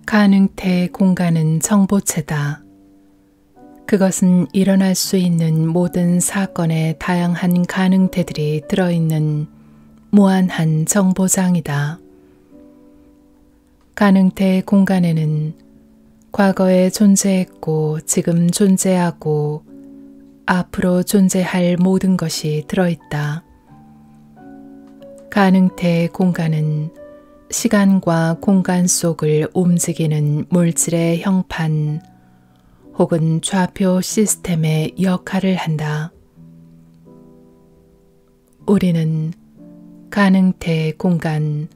가능태 공간은 정보체다. 그것은 일어날 수 있는 모든 사건의 다양한 가능태들이 들어있는 무한한 정보장이다. 가능태 공간에는 과거에 존재했고 지금 존재하고 앞으로 존재할 모든 것이 들어있다. 가능태 공간은 시간과 공간 속을 움직이는 물질의 형판 혹은 좌표 시스템의 역할을 한다. 우리는 가능태 공간,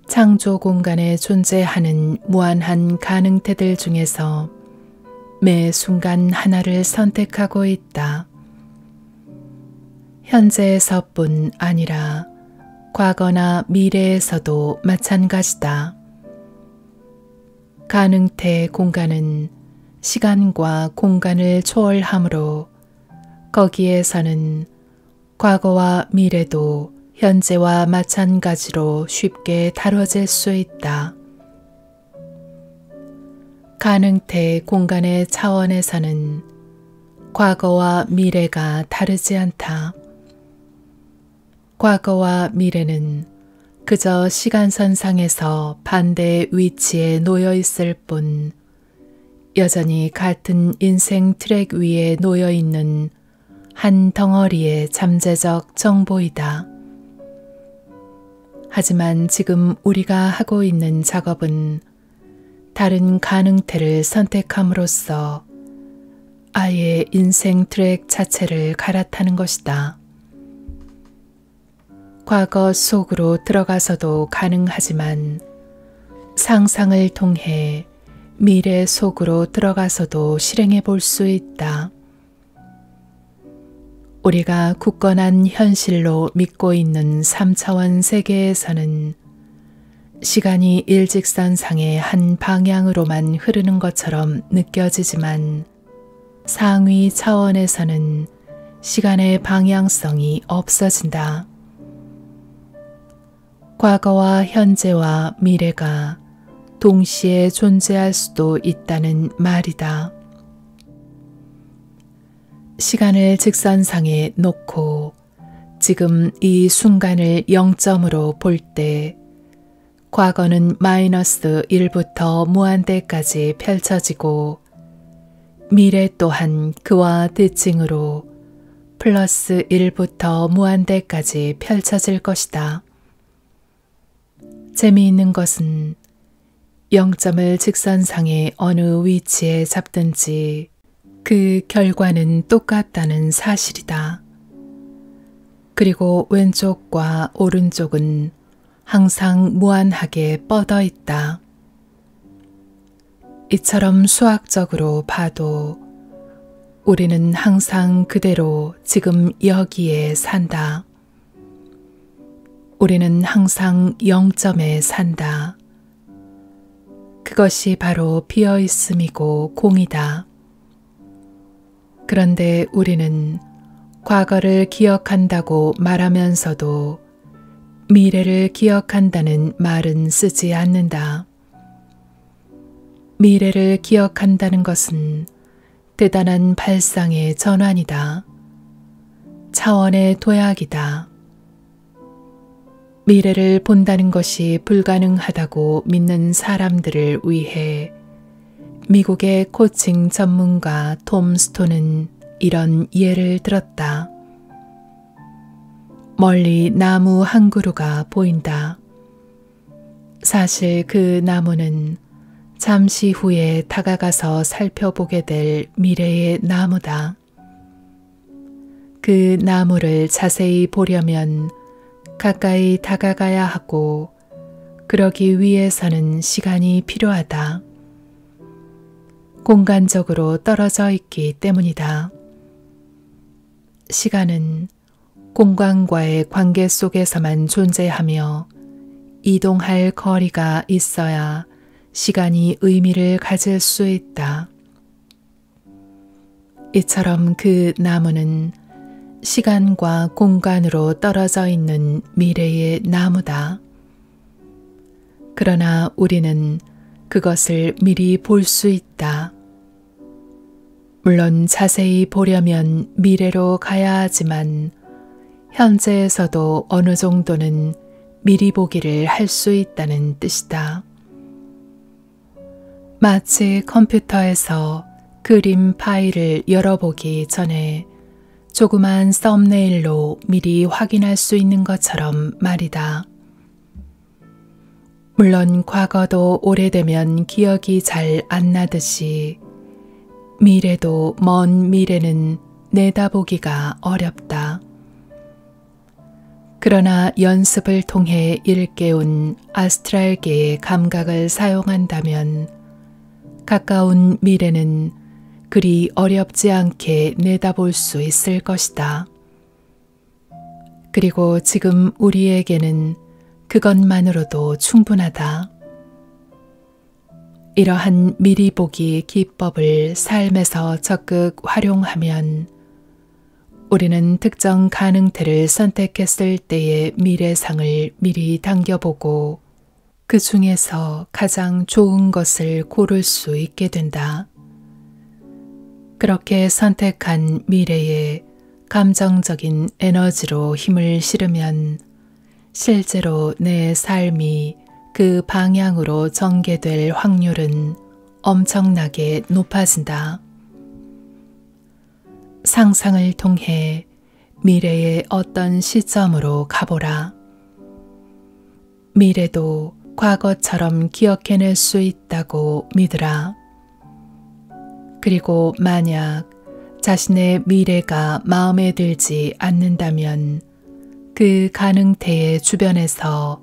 창조 공간에 존재하는 무한한 가능태들 중에서 매 순간 하나를 선택하고 있다. 현재에서뿐 아니라 과거나 미래에서도 마찬가지다. 가능태 공간은 시간과 공간을 초월하므로 거기에서는 과거와 미래도 현재와 마찬가지로 쉽게 다뤄질 수 있다. 가능태 공간의 차원에서는 과거와 미래가 다르지 않다. 과거와 미래는 그저 시간선상에서 반대 위치에 놓여 있을 뿐 여전히 같은 인생 트랙 위에 놓여 있는 한 덩어리의 잠재적 정보이다. 하지만 지금 우리가 하고 있는 작업은 다른 가능태를 선택함으로써 아예 인생 트랙 자체를 갈아타는 것이다. 과거 속으로 들어가서도 가능하지만 상상을 통해 미래 속으로 들어가서도 실행해 볼 수 있다. 우리가 굳건한 현실로 믿고 있는 3차원 세계에서는 시간이 일직선상의 한 방향으로만 흐르는 것처럼 느껴지지만 상위 차원에서는 시간의 방향성이 없어진다. 과거와 현재와 미래가 동시에 존재할 수도 있다는 말이다. 시간을 직선상에 놓고 지금 이 순간을 0점으로 볼 때 과거는 마이너스 1부터 무한대까지 펼쳐지고 미래 또한 그와 대칭으로 플러스 1부터 무한대까지 펼쳐질 것이다. 재미있는 것은 0점을 직선상의 어느 위치에 잡든지 그 결과는 똑같다는 사실이다. 그리고 왼쪽과 오른쪽은 항상 무한하게 뻗어 있다. 이처럼 수학적으로 봐도 우리는 항상 그대로 지금 여기에 산다. 우리는 항상 0점에 산다. 그것이 바로 비어 있음이고 공이다. 그런데 우리는 과거를 기억한다고 말하면서도 미래를 기억한다는 말은 쓰지 않는다. 미래를 기억한다는 것은 대단한 발상의 전환이다. 차원의 도약이다. 미래를 본다는 것이 불가능하다고 믿는 사람들을 위해 미국의 코칭 전문가 톰 스톤은 이런 예를 들었다. 멀리 나무 한 그루가 보인다. 사실 그 나무는 잠시 후에 다가가서 살펴보게 될 미래의 나무다. 그 나무를 자세히 보려면 가까이 다가가야 하고 그러기 위해서는 시간이 필요하다. 공간적으로 떨어져 있기 때문이다. 시간은 공간과의 관계 속에서만 존재하며 이동할 거리가 있어야 시간이 의미를 가질 수 있다. 이처럼 그 나무는 시간과 공간으로 떨어져 있는 미래의 나무다. 그러나 우리는 그것을 미리 볼 수 있다. 물론 자세히 보려면 미래로 가야 하지만 현재에서도 어느 정도는 미리 보기를 할 수 있다는 뜻이다. 마치 컴퓨터에서 그림 파일을 열어보기 전에 조그만 썸네일로 미리 확인할 수 있는 것처럼 말이다. 물론 과거도 오래되면 기억이 잘 안 나듯이 미래도 먼 미래는 내다보기가 어렵다. 그러나 연습을 통해 일깨운 아스트랄계의 감각을 사용한다면 가까운 미래는 그리 어렵지 않게 내다볼 수 있을 것이다. 그리고 지금 우리에게는 그것만으로도 충분하다. 이러한 미리 보기 기법을 삶에서 적극 활용하면 우리는 특정 가능태를 선택했을 때의 미래상을 미리 당겨보고 그 중에서 가장 좋은 것을 고를 수 있게 된다. 그렇게 선택한 미래에 감정적인 에너지로 힘을 실으면 실제로 내 삶이 그 방향으로 전개될 확률은 엄청나게 높아진다. 상상을 통해 미래의 어떤 시점으로 가보라. 미래도 과거처럼 기억해낼 수 있다고 믿으라. 그리고 만약 자신의 미래가 마음에 들지 않는다면 그 가능태의 주변에서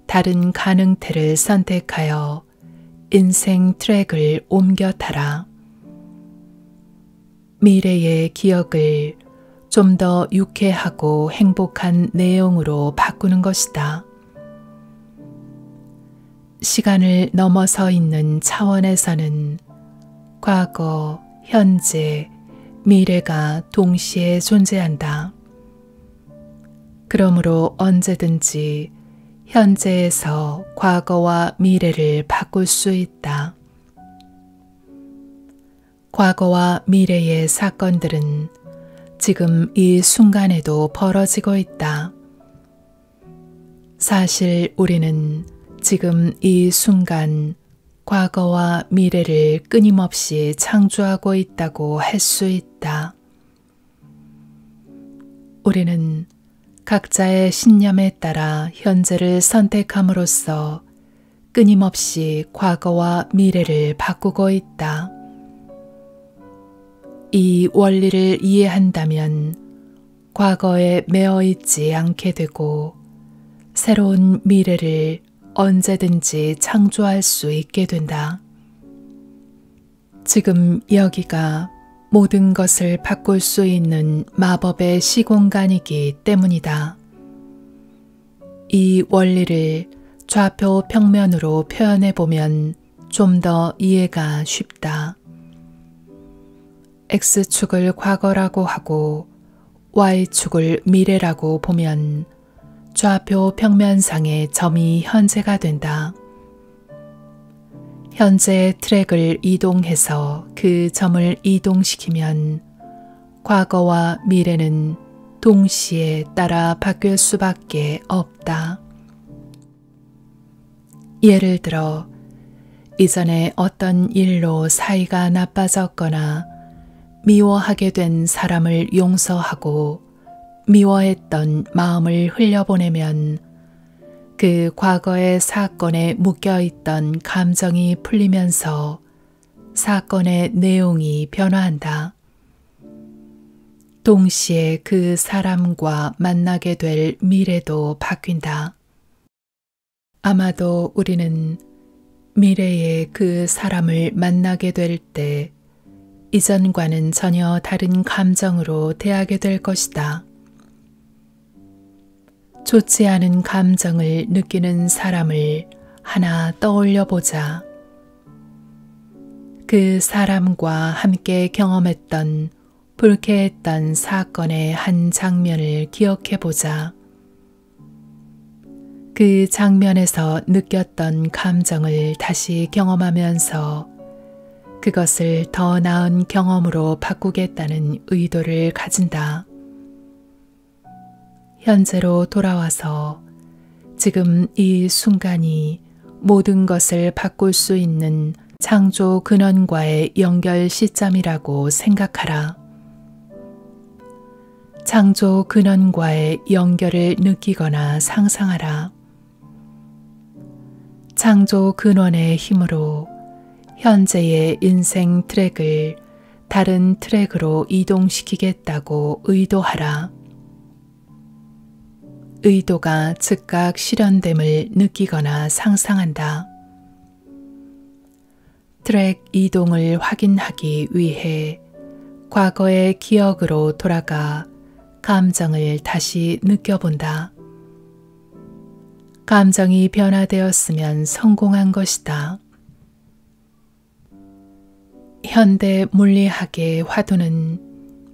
다른 가능태를 선택하여 인생 트랙을 옮겨 타라. 미래의 기억을 좀 더 유쾌하고 행복한 내용으로 바꾸는 것이다. 시간을 넘어서 있는 차원에서는 과거, 현재, 미래가 동시에 존재한다. 그러므로 언제든지 현재에서 과거와 미래를 바꿀 수 있다. 과거와 미래의 사건들은 지금 이 순간에도 벌어지고 있다. 사실 우리는 지금 이 순간 과거와 미래를 끊임없이 창조하고 있다고 할 수 있다. 우리는 각자의 신념에 따라 현재를 선택함으로써 끊임없이 과거와 미래를 바꾸고 있다. 이 원리를 이해한다면 과거에 매어 있지 않게 되고 새로운 미래를 언제든지 창조할 수 있게 된다. 지금 여기가 모든 것을 바꿀 수 있는 마법의 시공간이기 때문이다. 이 원리를 좌표 평면으로 표현해 보면 좀 더 이해가 쉽다. X축을 과거라고 하고 Y축을 미래라고 보면 좌표 평면상의 점이 현재가 된다. 현재의 트랙을 이동해서 그 점을 이동시키면 과거와 미래는 동시에 따라 바뀔 수밖에 없다. 예를 들어 이전에 어떤 일로 사이가 나빠졌거나 미워하게 된 사람을 용서하고 미워했던 마음을 흘려보내면 그 과거의 사건에 묶여있던 감정이 풀리면서 사건의 내용이 변화한다. 동시에 그 사람과 만나게 될 미래도 바뀐다. 아마도 우리는 미래에 그 사람을 만나게 될 때 이전과는 전혀 다른 감정으로 대하게 될 것이다. 좋지 않은 감정을 느끼는 사람을 하나 떠올려 보자. 그 사람과 함께 경험했던 불쾌했던 사건의 한 장면을 기억해 보자. 그 장면에서 느꼈던 감정을 다시 경험하면서 그것을 더 나은 경험으로 바꾸겠다는 의도를 가진다. 현재로 돌아와서 지금 이 순간이 모든 것을 바꿀 수 있는 창조 근원과의 연결 시점이라고 생각하라. 창조 근원과의 연결을 느끼거나 상상하라. 창조 근원의 힘으로 현재의 인생 트랙을 다른 트랙으로 이동시키겠다고 의도하라. 의도가 즉각 실현됨을 느끼거나 상상한다. 트랙 이동을 확인하기 위해 과거의 기억으로 돌아가 감정을 다시 느껴본다. 감정이 변화되었으면 성공한 것이다. 현대 물리학의 화두는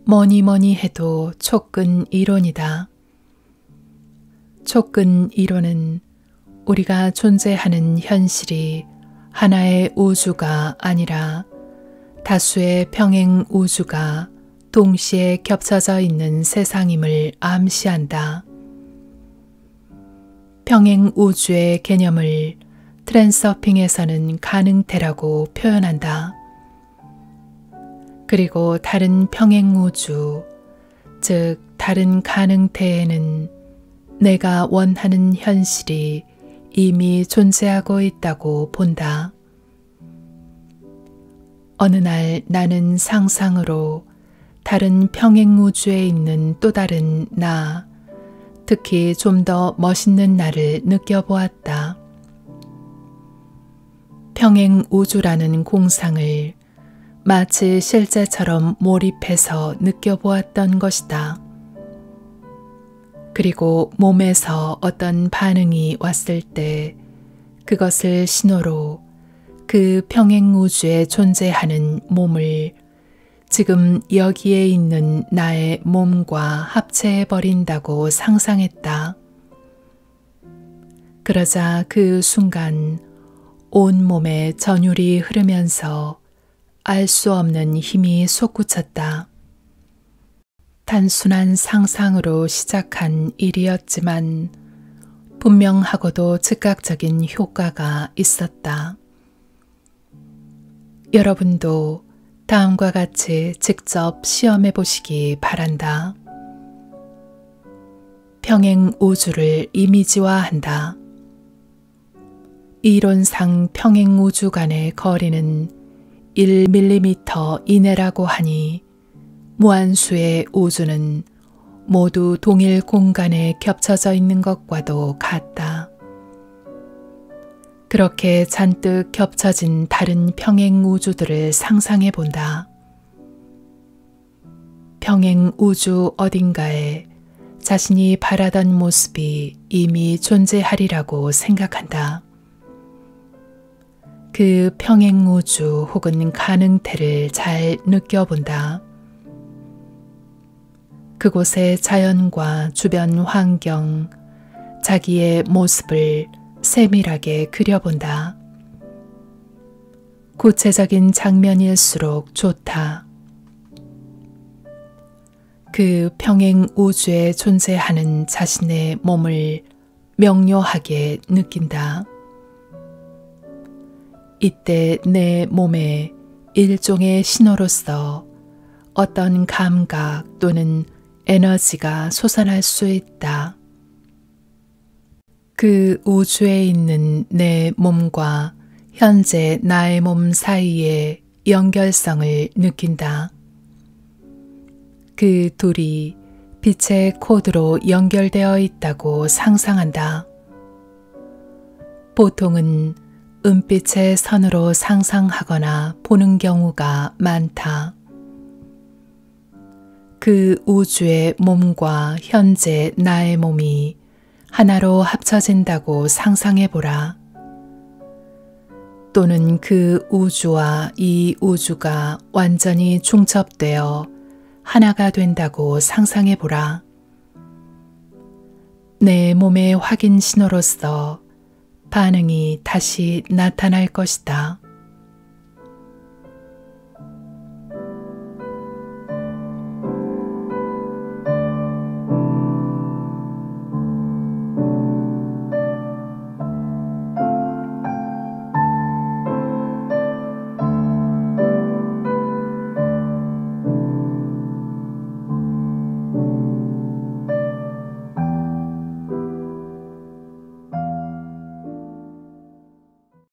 뭐니 해도 촉근 이론이다. 촉근 이론은 우리가 존재하는 현실이 하나의 우주가 아니라 다수의 평행 우주가 동시에 겹쳐져 있는 세상임을 암시한다. 평행 우주의 개념을 트랜서핑에서는 가능태라고 표현한다. 그리고 다른 평행 우주, 즉 다른 가능태에는 내가 원하는 현실이 이미 존재하고 있다고 본다. 어느 날 나는 상상으로 다른 평행 우주에 있는 또 다른 나, 특히 좀 더 멋있는 나를 느껴보았다. 평행 우주라는 공상을 마치 실제처럼 몰입해서 느껴보았던 것이다. 그리고 몸에서 어떤 반응이 왔을 때 그것을 신호로 그 평행 우주에 존재하는 몸을 지금 여기에 있는 나의 몸과 합체해버린다고 상상했다. 그러자 그 순간 온몸에 전율이 흐르면서 알 수 없는 힘이 솟구쳤다. 단순한 상상으로 시작한 일이었지만 분명하고도 즉각적인 효과가 있었다. 여러분도 다음과 같이 직접 시험해 보시기 바란다. 평행 우주를 이미지화한다. 이론상 평행 우주 간의 거리는 1mm 이내라고 하니 무한수의 우주는 모두 동일 공간에 겹쳐져 있는 것과도 같다. 그렇게 잔뜩 겹쳐진 다른 평행 우주들을 상상해 본다. 평행 우주 어딘가에 자신이 바라던 모습이 이미 존재하리라고 생각한다. 그 평행 우주 혹은 가능태를 잘 느껴본다. 그곳의 자연과 주변 환경, 자기의 모습을 세밀하게 그려본다. 구체적인 장면일수록 좋다. 그 평행 우주에 존재하는 자신의 몸을 명료하게 느낀다. 이때 내 몸에 일종의 신호로서 어떤 감각 또는 에너지가 솟아날 수 있다. 그 우주에 있는 내 몸과 현재 나의 몸 사이의 연결성을 느낀다. 그 둘이 빛의 코드로 연결되어 있다고 상상한다. 보통은 은빛의 선으로 상상하거나 보는 경우가 많다. 그 우주의 몸과 현재 나의 몸이 하나로 합쳐진다고 상상해보라. 또는 그 우주와 이 우주가 완전히 중첩되어 하나가 된다고 상상해 보라. 내 몸의 확인 신호로서 반응이 다시 나타날 것이다.